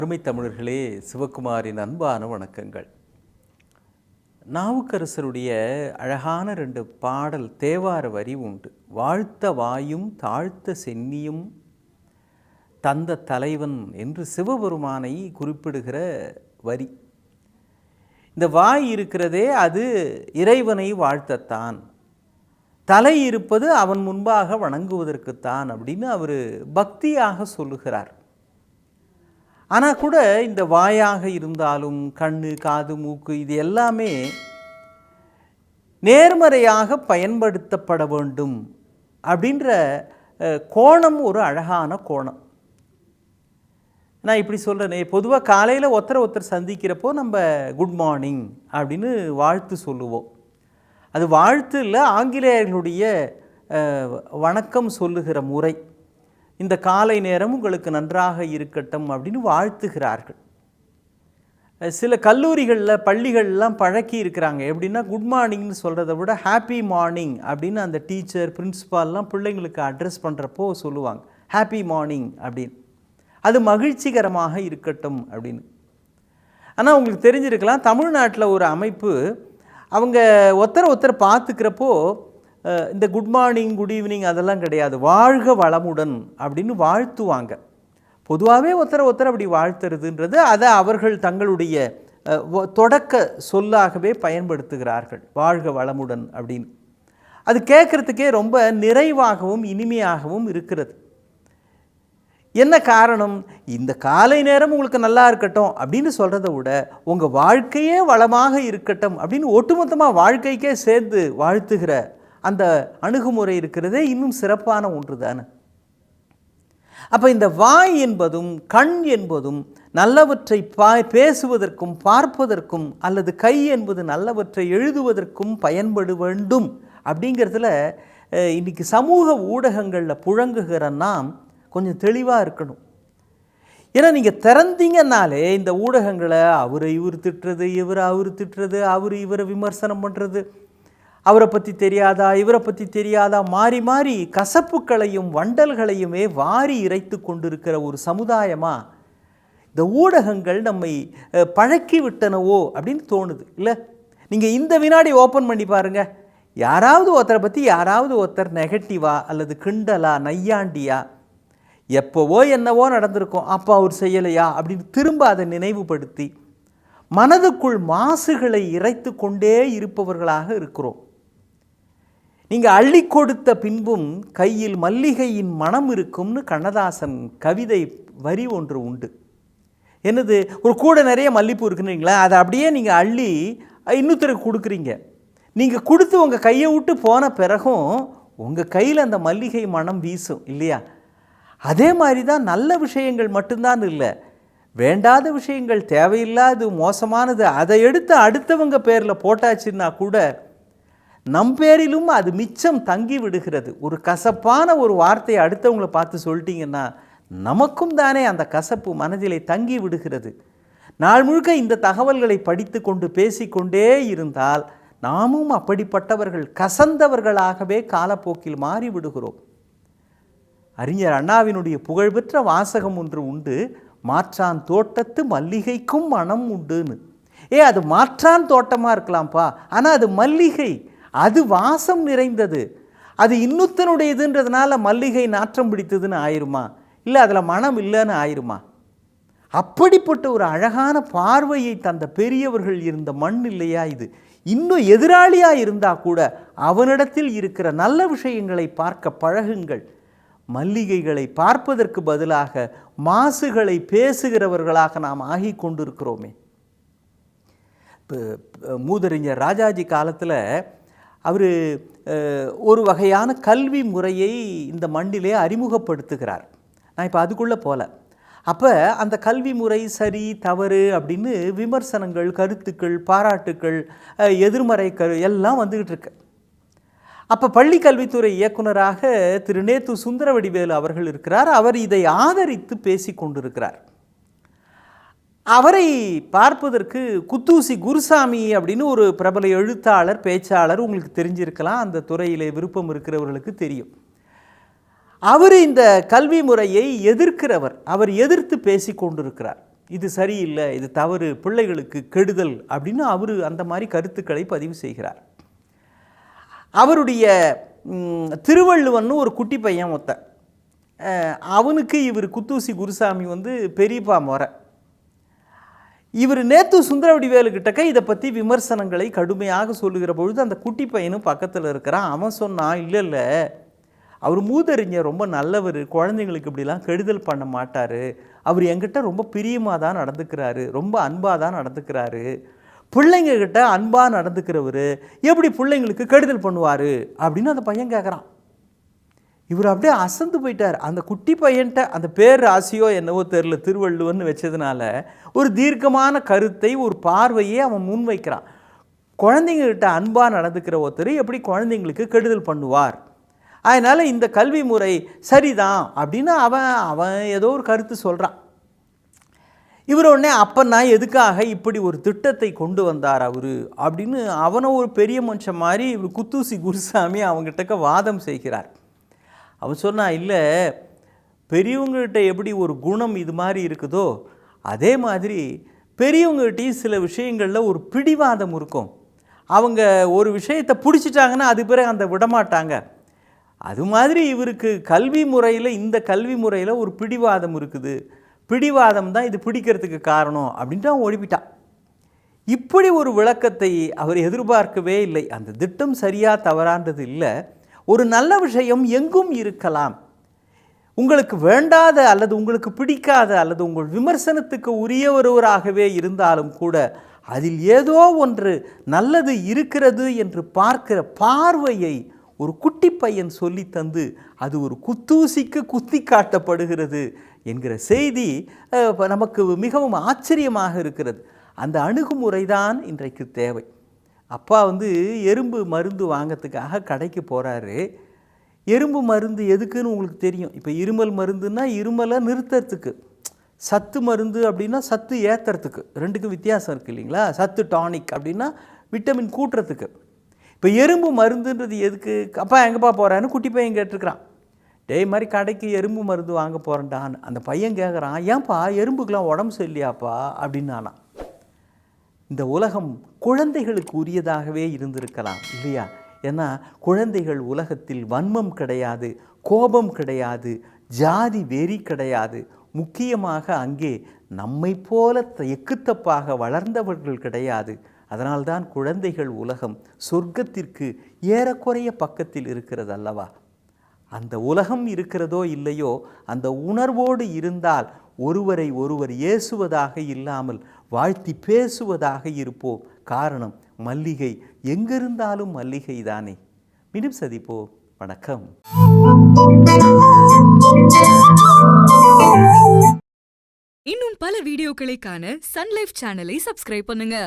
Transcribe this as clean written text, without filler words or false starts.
அருமை தமிழர்களே, சிவகுமாரின் அன்பான வணக்கங்கள். நாவுக்கரசருடைய அழகான 2 பாடல் தேவார வரி உண்டு. வாழ்த்த வாயும் தாழ்த்த சென்னியும் தந்த தலைவன் என்று சிவபெருமானை குறிப்பிடுகிற வரி. இந்த வாய் இருக்கிறதே அது இறைவனை வாழ்த்தத்தான், தலை இருப்பது அவன் முன்பாக வணங்குவதற்குத்தான் அப்படின்னு அவர் பக்தியாக சொல்லுகிறார். ஆனால் கூட இந்த வாயாக இருந்தாலும் கண்ணு, காது, மூக்கு இது எல்லாமே நேர்மறையாக பயன்படுத்தப்பட வேண்டும் அப்படின்ற கோணம் ஒரு அழகான கோணம். நான் இப்படி சொல்கிறேனே, பொதுவாக காலையில் ஒருத்தர் சந்திக்கிறப்போ நம்ம குட் மார்னிங் அப்படின்னு வாழ்த்து சொல்லுவோம். அது வாழ்த்து இல்லை, ஆங்கிலேயர்களுடைய வணக்கம் சொல்லுகிற முறை. இந்த காலை நேரம் உங்களுக்கு நன்றாக இருக்கட்டும் அப்படின்னு வாழ்த்துகிறார்கள். சில கல்லூரிகளில் பள்ளிகள்லாம் பழக்கி இருக்கிறாங்க. எப்படின்னா குட் மார்னிங்னு சொல்கிறத விட ஹாப்பி மார்னிங் அப்படின்னு அந்த டீச்சர், பிரின்ஸிபால்லாம் பிள்ளைங்களுக்கு அட்ரஸ் பண்ணுறப்போ சொல்லுவாங்க, ஹாப்பி மார்னிங் அப்படின்னு. அது மகிழ்ச்சிகரமாக இருக்கட்டும் அப்படின்னு. ஆனால் உங்களுக்கு தெரிஞ்சிருக்கலாம், தமிழ்நாட்டில் ஒரு அமைப்பு அவங்க ஒருத்தர் பார்த்துக்கிறப்போ இந்த குட் மார்னிங், குட் ஈவினிங் அதெல்லாம் கிடையாது, வாழ்க வளமுடன் அப்படின்னு வாழ்த்துவாங்க. பொதுவாகவே ஒருத்தர் அப்படி வாழ்த்துறதுன்றது அதை அவர்கள் தங்களுடைய தொடக்க சொல்லாகவே பயன்படுத்துகிறார்கள், வாழ்க வளமுடன் அப்படின்னு. அது கேட்குறதுக்கே ரொம்ப நிறைவாகவும் இனிமையாகவும் இருக்கிறது. என்ன காரணம்? இந்த காலை நேரம் உங்களுக்கு நல்லா இருக்கட்டும் அப்படின்னு சொல்கிறத விட உங்கள் வாழ்க்கையே வளமாக இருக்கட்டும் அப்படின்னு ஒட்டுமொத்தமாக வாழ்க்கைக்கே சேர்ந்து வாழ்த்துகிற அந்த அணுகுமுறை இருக்கிறதே இன்னும் சிறப்பான ஒன்று தானே. அப்போ இந்த வாய் என்பதும் கண் என்பதும் நல்லவற்றை பேசுவதற்கும் பார்ப்பதற்கும், அல்லது கை என்பது நல்லவற்றை எழுதுவதற்கும் பயன்பட வேண்டும் அப்படிங்கிறதுல இன்றைக்கி சமூக ஊடகங்களில் புழங்குகிற நாம் கொஞ்சம் தெளிவாக இருக்கணும். ஏன்னா நீங்கள் திறந்தீங்கன்னாலே இந்த ஊடகங்களை அவரை இவர் திட்டுறது, அவர் திட்டுறது, இவரை விமர்சனம் பண்ணுறது, அவரை பற்றி தெரியாதா இவரை பற்றி தெரியாதா, மாறி மாறி கசப்புக்களையும் வண்டல்களையுமே வாரி இறைத்து கொண்டிருக்கிற ஒரு சமுதாயமாக இந்த ஊடகங்கள் நம்மை பழக்கி விட்டனவோ அப்படின்னு தோணுது. இல்லை, நீங்கள் இந்த வினாடி ஓப்பன் பண்ணி பாருங்கள், யாராவது ஒருத்தரை பற்றி யாராவது ஒருத்தர் நெகட்டிவா அல்லது கிண்டலா நையாண்டியா, எப்போவோ என்னவோ நடந்திருக்கும், அப்போ அவர் செய்யலையா அப்படின்னு திரும்ப அதை நினைவுபடுத்தி மனதுக்குள் மாசுகளை இறைத்து கொண்டே இருப்பவர்களாக இருக்கிறோம். நீங்கள் அள்ளி கொடுத்த பின்பும் கையில் மல்லிகையின் மனம் இருக்கும்னு கண்ணதாசன் கவிதை வரி ஒன்று உண்டு. என்னது, ஒரு கூட நிறைய மல்லிப்பூ இருக்குன்னீங்களா, அதை அப்படியே நீங்கள் அள்ளி இன்னொருத்தருக்கு கொடுக்குறீங்க. நீங்கள் கொடுத்து உங்கள் கையை விட்டு போன பிறகும் உங்கள் கையில் அந்த மல்லிகை மனம் வீசும் இல்லையா? அதே மாதிரி தான் நல்ல விஷயங்கள் மட்டும்தான் இல்லை, வேண்டாத விஷயங்கள், தேவையில்லாது மோசமானது, அதை எடுத்து அடுத்தவங்க பேரில் போட்டாச்சுன்னா கூட நம் பேரிலும் அது மிச்சம் தங்கி விடுகிறது. ஒரு கசப்பான ஒரு வார்த்தையை அடுத்தவங்களை பார்த்து சொல்லிட்டீங்கன்னா நமக்கும் தானே அந்த கசப்பு மனதிலே தங்கி விடுகிறது. நாள் முழுக்க இந்த தகவல்களை படித்து கொண்டு பேசிக்கொண்டே இருந்தால் நாமும் அப்படிப்பட்டவர்கள், கசந்தவர்களாகவே காலப்போக்கில் மாறிவிடுகிறோம். அறிஞர் அண்ணாவினுடைய புகழ்பெற்ற வாசகம் ஒன்று உண்டு, மாற்றான் தோட்டத்து மல்லிகைக்கும் மனம் உண்டுன்னு. அது மாற்றான் தோட்டமாக இருக்கலாம்ப்பா, ஆனால் அது மல்லிகை, அது வாசம் நிறைந்தது. அது இன்னொருத்தனுடையதுன்றதுனால மல்லிகை நாற்றம் பிடித்ததுன்னு ஆயிருமா? இல்லை அதில் மனம் இல்லைன்னு ஆயிருமா? அப்படிப்பட்ட ஒரு அழகான பார்வையை தந்த பெரியவர்கள் இருந்த மண் இல்லையா இது? இன்னும் எதிராளியாக இருந்தால் கூட அவனிடத்தில் இருக்கிற நல்ல விஷயங்களை பார்க்க பழகுங்கள். மல்லிகைகளை பார்ப்பதற்கு பதிலாக மாசுகளை பேசுகிறவர்களாக நாம் ஆகி கொண்டிருக்கிறோமே. மூதறிஞர் ராஜாஜி காலத்தில் அவர் ஒரு வகையான கல்வி முறையை இந்த மண்ணிலே அறிமுகப்படுத்துகிறார். நான் இப்போ அதுக்குள்ளே போகல. அப்போ அந்த கல்வி முறை சரி தவறு அப்படின்னு விமர்சனங்கள், கருத்துக்கள், பாராட்டுக்கள், எதிர்மறை எல்லாம் வந்துக்கிட்டு இருக்கு. அப்போ பள்ளி கல்வித்துறை இயக்குனராக திரு நேத்து சுந்தரவடிவேலு அவர்கள் இருக்கிறார். அவர் இதை ஆதரித்து பேசி கொண்டிருக்கிறார். அவரை பார்ப்பதற்கு குத்தூசி குருசாமி அப்படின்னு ஒரு பிரபல எழுத்தாளர், பேச்சாளர், உங்களுக்கு தெரிஞ்சிருக்கலாம், அந்த துறையிலே விருப்பம் இருக்கிறவர்களுக்கு தெரியும். அவர் இந்த கல்வி முறையை எதிர்க்கிறவர், அவர் எதிர்த்து பேசி கொண்டிருக்கிறார். இது சரியில்லை, இது தவறு, பிள்ளைகளுக்கு கெடுதல் அப்படின்னு அவர் அந்த மாதிரி கருத்துக்களை பதிவு செய்கிறார். அவருடைய திருவள்ளுவன்னு ஒரு குட்டி பையன் ஒருத்தன், அவனுக்கு இவர் குத்தூசி குருசாமி வந்து பெரியப்பா முறை. இவர் நேத்து சுந்தரவடிவேலுக்கிட்டக்க இதை பற்றி விமர்சனங்களை கடுமையாக சொல்லுகிற பொழுது அந்த குட்டி பையனும் பக்கத்தில் இருக்கிறான். அவன் சொன்னான், இல்லை இல்லை, அவர் மூதறிஞர், ரொம்ப நல்லவர், குழந்தைங்களுக்கு இப்படிலாம் கெடுதல் பண்ண மாட்டார், அவர் என்கிட்ட ரொம்ப பிரியமாக தான் நடந்துக்கிறாரு, ரொம்ப அன்பாக தான் நடந்துக்கிறாரு, பிள்ளைங்கக்கிட்ட அன்பாக நடந்துக்கிறவர் எப்படி பிள்ளைங்களுக்கு கெடுதல் பண்ணுவார் அப்படின்னு அந்த பையன் கேட்குறான். இவர் அப்படியே அசந்து போயிட்டார். அந்த குட்டி பையன்ட்ட அந்த பேர் ராசியோ என்னவோ தெரில, திருவள்ளுவன்னு வச்சதுனால ஒரு தீர்க்கமான கருத்தை, ஒரு பார்வையே அவன் முன்வைக்கிறான். குழந்தைங்கக்கிட்ட அன்பாக நடந்துக்கிற ஒருத்தர் எப்படி குழந்தைங்களுக்கு கெடுதல் பண்ணுவார், அதனால் இந்த கல்வி முறை சரிதான் அப்படின்னு அவன் ஏதோ ஒரு கருத்து சொல்கிறான். இவர் உடனே அப்பன்னா எதுக்காக இப்படி ஒரு திட்டத்தை கொண்டு வந்தார் அவர் அப்படின்னு அவனை ஒரு பெரிய மனுஷன் மாதிரி இவர் குத்தூசி குருசாமி அவங்ககிட்ட வாதம் செய்கிறார். அவன் சொன்னான், இல்லை, பெரியவங்ககிட்ட எப்படி ஒரு குணம் இது மாதிரி இருக்குதோ அதே மாதிரி பெரியவங்ககிட்டையும் சில விஷயங்களில் ஒரு பிடிவாதம் இருக்கும். அவங்க ஒரு விஷயத்தை பிடிச்சிட்டாங்கன்னா அது பிறகு அந்த விடமாட்டாங்க. அது மாதிரி இவருக்கு கல்வி முறையில், இந்த கல்வி முறையில் ஒரு பிடிவாதம் இருக்குது, பிடிவாதம் தான் இது பிடிக்கிறதுக்கு காரணம் அப்படின்ட்டு அவன் ஒழிப்பிட்டான். இப்படி ஒரு விளக்கத்தை அவர் எதிர்பார்க்கவே இல்லை. அந்த திட்டம் சரியாக தவறான்றது இல்லை. ஒரு நல்ல விஷயம் எங்கும் இருக்கலாம். உங்களுக்கு வேண்டாத அல்லது உங்களுக்கு பிடிக்காத அல்லது உங்கள் விமர்சனத்துக்கு உரிய ஒருவராகவே இருந்தாலும் கூட அதில் ஏதோ ஒன்று நல்லது இருக்கிறது என்று பார்க்கிற பார்வையை ஒரு குட்டி பையன் சொல்லி தந்து அது ஒரு குத்தூசிக்கு குத்தி காட்டப்படுகிறது என்கிற செய்தி நமக்கு மிகவும் ஆச்சரியமாக இருக்கிறது. அந்த அணுகுமுறை தான் இன்றைக்கு தேவை. அப்பா வந்து எறும்பு மருந்து வாங்கிறதுக்காக கடைக்கு போகிறாரு. எறும்பு மருந்து எதுக்குன்னு உங்களுக்கு தெரியும். இப்போ இருமல் மருந்துன்னா இருமலை நிறுத்துறதுக்கு, சத்து மருந்து அப்படின்னா சத்து ஏற்றுறதுக்கு, ரெண்டுக்கும் வித்தியாசம் இருக்குது இல்லைங்களா. சத்து டானிக் அப்படின்னா விட்டமின் கூட்டுறதுக்கு. இப்போ எறும்பு மருந்துன்றது எதுக்கு? அப்பா எங்கேப்பா போகிறான்னு குட்டி பையன் கேட்டிருக்கிறான். டேய் மாதிரி கடைக்கு எறும்பு மருந்து வாங்க போகிறேன்டான்னு அந்த பையன் கேட்குறான். ஏன்ப்பா எறும்புக்கெலாம் உடம்பு சரியில்லையாப்பா அப்படின்னு நானா. இந்த உலகம் குழந்தைகளுக்கு உரியதாகவே இருந்திருக்கலாம் இல்லையா? ஏன்னா குழந்தைகள் உலகத்தில் வன்மம் கிடையாது, கோபம் கிடையாது, ஜாதி வெறி கிடையாது. முக்கியமாக அங்கே நம்மை போல எக்குத்தப்பாக வளர்ந்தவர்கள் கிடையாது. அதனால்தான் குழந்தைகள் உலகம் சொர்க்கத்திற்கு ஏறக்குறைய பக்கத்தில் இருக்கிறது அல்லவா? அந்த உலகம் இருக்கிறதோ இல்லையோ, அந்த உணர்வோடு இருந்தால் ஒருவரை ஒருவர் ஏசுவதாக இல்லாமல் வாழ்த்தி பேசுவதாக இருப்போம். காரணம், மல்லிகை எங்கிருந்தாலும் மல்லிகை தானே. மீண்டும் சந்திப்போம். வணக்கம். இன்னும் பல வீடியோக்களை காண சன் லைஃப் சேனலை சப்ஸ்கிரைப் பண்ணுங்க.